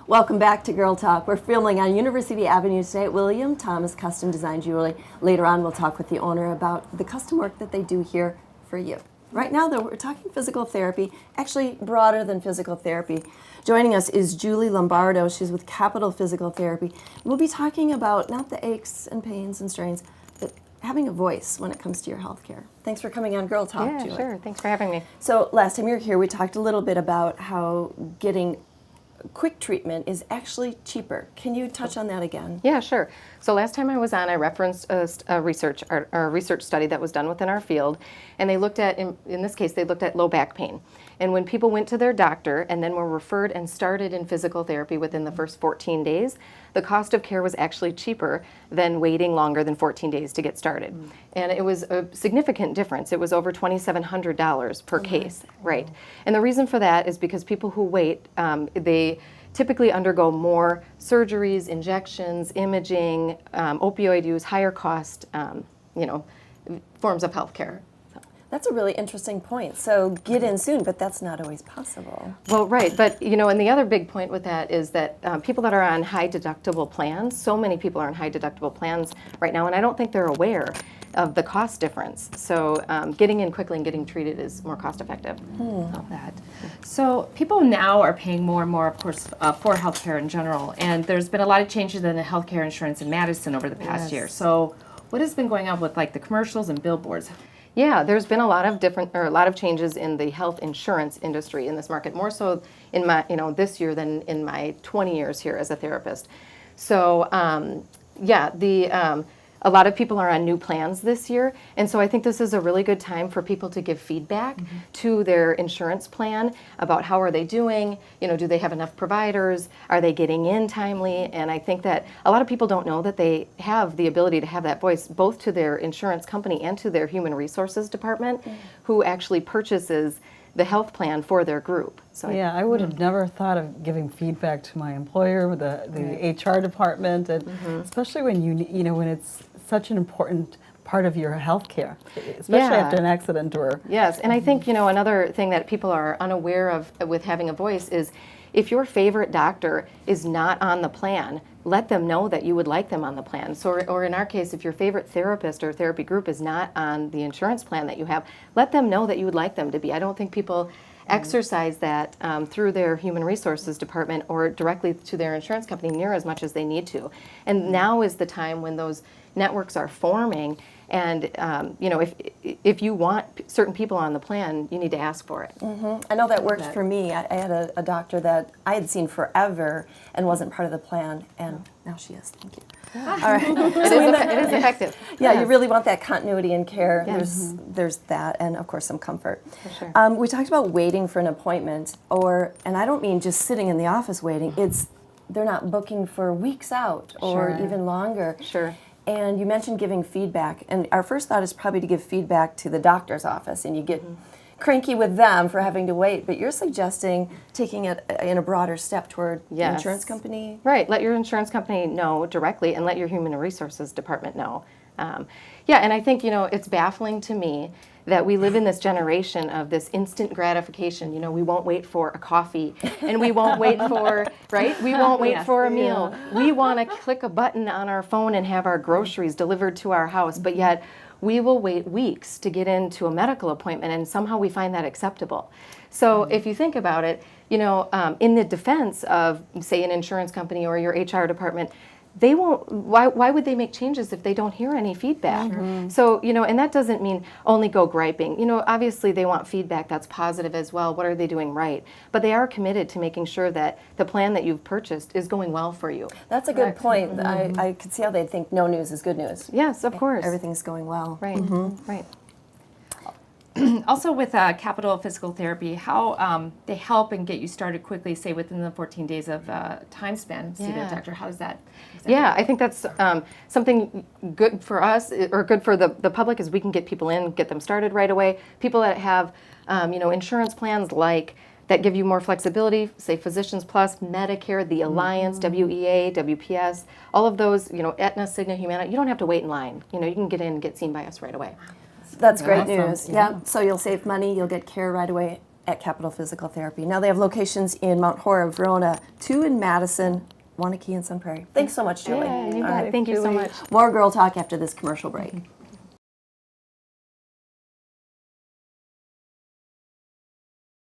Welcome back to Girl Talk. We're filming on University Avenue today at William Thomas Custom Design Jewelry. Later on, we'll talk with the owner about the custom work that they do here for you. Right now, though, we're talking physical therapy, actually broader than physical therapy. Joining us is Julie Lombardo. She's with Capital Physical Therapy. We'll be talking about not the aches and pains and strains, but having a voice when it comes to your health care. Thanks for coming on Girl Talk, Julie. Yeah, sure. Thanks for having me. So last time you were here, we talked a little bit about how getting quick treatment is actually cheaper. Can you touch on that again? Yeah, sure. So last time I was on, I referenced a research study that was done within our field, and they looked at, in this case, they looked at low back pain. And when people went to their doctor and then were referred and started in physical therapy within the first 14 days, the cost of care was actually cheaper than waiting longer than 14 days to get started. And it was a significant difference. It was over $2,700 per case, right? And the reason for that is because people who wait, they typically undergo more surgeries, injections, imaging, opioid use, higher cost, forms of health care. That's a really interesting point. So get in soon, but that's not always possible. Well, right, but and the other big point with that is that people that are on high deductible plans, so many people are on high deductible plans right now, and I don't think they're aware of the cost difference. So getting in quickly and getting treated is more cost effective. Love that. So people now are paying more and more, of course, for healthcare in general, and there's been a lot of changes in the healthcare insurance in Madison over the past year. So what has been going on with like the commercials and billboards? Yeah, there's been a lot of changes in the health insurance industry in this market, more so in my, this year than in my 20 years here as a therapist. So, a lot of people are on new plans this year, and so I think this is a really good time for people to give feedback to their insurance plan about how are they doing, do they have enough providers, are they getting in timely, and I think that a lot of people don't know that they have the ability to have that voice both to their insurance company and to their human resources department who actually purchases the health plan for their group. So yeah, I would have never thought of giving feedback to my employer, the HR department, and especially when when it's such an important part of your health care, especially after an accident or... Yes, and I think, another thing that people are unaware of with having a voice is if your favorite doctor is not on the plan, let them know that you would like them on the plan. So, or in our case, if your favorite therapist or therapy group is not on the insurance plan that you have, let them know that you would like them to be. I don't think people exercise that through their human resources department or directly to their insurance company near as much as they need to. And now is the time when those networks are forming, and if you want certain people on the plan, you need to ask for it. I know that worked for me. I had a doctor that I had seen forever and wasn't part of the plan, and now she is. Thank you. All right. It is effective. Yeah, you really want that continuity in care. Yes. There's that, and of course some comfort. For sure. We talked about waiting for an appointment, and I don't mean just sitting in the office waiting. They're not booking for weeks out or even longer. Sure. And you mentioned giving feedback, and our first thought is probably to give feedback to the doctor's office, and you get cranky with them for having to wait, but you're suggesting taking it in a broader step toward the insurance company? Right, let your insurance company know directly and let your human resources department know. And I think, it's baffling to me that we live in this generation of this instant gratification. We won't wait for a coffee, and we won't wait for, right? We won't wait for a meal. We want to click a button on our phone and have our groceries delivered to our house, but yet we will wait weeks to get into a medical appointment, and somehow we find that acceptable. So if you think about it, in the defense of, say, an insurance company or your HR department, they won't, why would they make changes if they don't hear any feedback? So, and that doesn't mean only go griping. Obviously they want feedback that's positive as well. What are they doing right? But they are committed to making sure that the plan that you've purchased is going well for you. That's a good point. I could see how they'd think no news is good news. Yes, of course. Everything's going well. Right, right. Also with Capital Physical Therapy, how they help and get you started quickly, say within the 14 days of time span, see the doctor. How does that? Yeah, I think that's something good for us, or good for the public, is we can get people in, get them started right away. People that have, insurance plans that give you more flexibility, say Physicians Plus, Medicare, the Alliance, WEA, WPS, all of those, Aetna, Cigna, Humana, you don't have to wait in line. You can get in and get seen by us right away. That's great news. Yeah. So you'll save money, you'll get care right away, at Capital Physical Therapy. Now they have locations in Mount Horeb, Verona, 2 in Madison, Wanakee, and Sun Prairie. Thanks so much, Julie. Yeah, you All bet. right. Thank you so Julie. much. More girl talk after this commercial break.